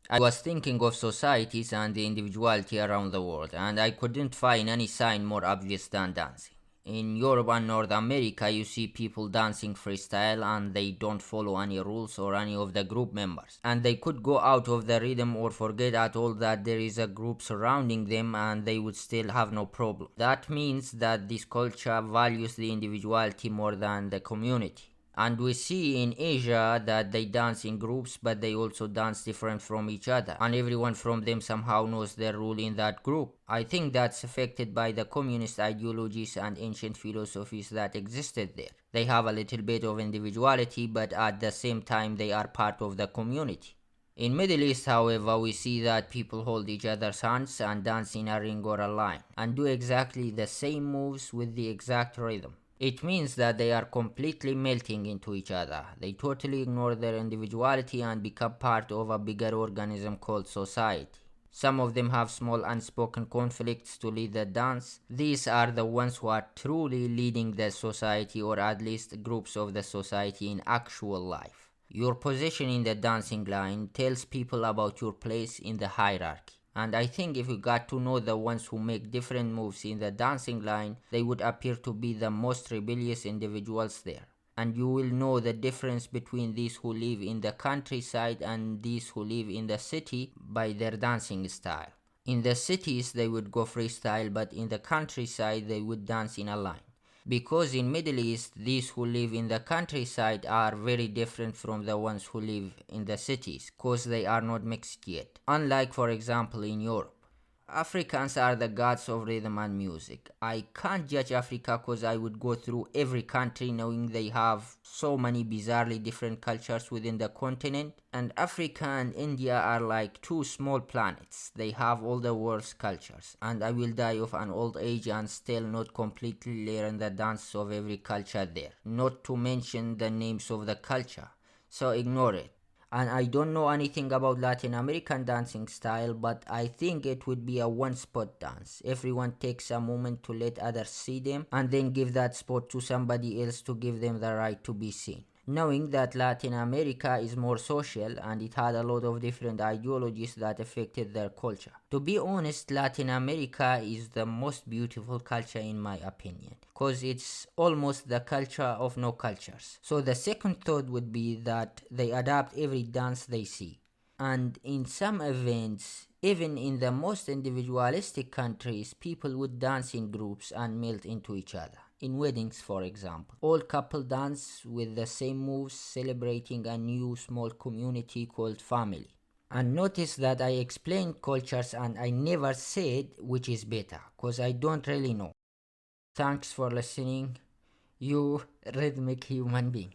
I was thinking of societies and the individuality around the world, and I couldn't find any sign more obvious than dancing. In Europe and North America, you see people dancing freestyle and they don't follow any rules or any of the group members. And they could go out of the rhythm or forget at all that there is a group surrounding them and they would still have no problem. That means that this culture values the individuality more than the community. And we see in Asia that they dance in groups, but they also dance different from each other, and everyone from them somehow knows their role in that group. I think that's affected by the communist ideologies and ancient philosophies that existed there. They have a little bit of individuality, but at the same time they are part of the community. In Middle East, however, we see that people hold each other's hands and dance in a ring or a line, and do exactly the same moves with the exact rhythm. It means that they are completely melting into each other. They totally ignore their individuality and become part of a bigger organism called society. Some of them have small unspoken conflicts to lead the dance. These are the ones who are truly leading the society, or at least groups of the society in actual life. Your position in the dancing line tells people about your place in the hierarchy. And I think if you got to know the ones who make different moves in the dancing line, they would appear to be the most rebellious individuals there. And you will know the difference between these who live in the countryside and these who live in the city by their dancing style. In the cities, they would go freestyle, but in the countryside, they would dance in a line. Because in Middle East, these who live in the countryside are very different from the ones who live in the cities, cause they are not mixed yet. Unlike, for example, in Europe. Africans are the gods of rhythm and music. I can't judge Africa cause I would go through every country knowing they have so many bizarrely different cultures within the continent. And Africa and India are like two small planets. They have all the world's cultures. And I will die of an old age and still not completely learn the dance of every culture there. Not to mention the names of the culture. So ignore it. And I don't know anything about Latin American dancing style, but I think it would be a one spot dance. Everyone takes a moment to let others see them and then give that spot to somebody else to give them the right to be seen. Knowing that Latin America is more social and it had a lot of different ideologies that affected their culture. To be honest, Latin America is the most beautiful culture in my opinion, because it's almost the culture of no cultures. So the second thought would be that they adapt every dance they see. And in some events, even in the most individualistic countries, people would dance in groups and melt into each other. In weddings, for example, all couple dance with the same moves, celebrating a new small community called family. And notice that I explained cultures and I never said which is better, cause I don't really know. Thanks for listening, you rhythmic human being.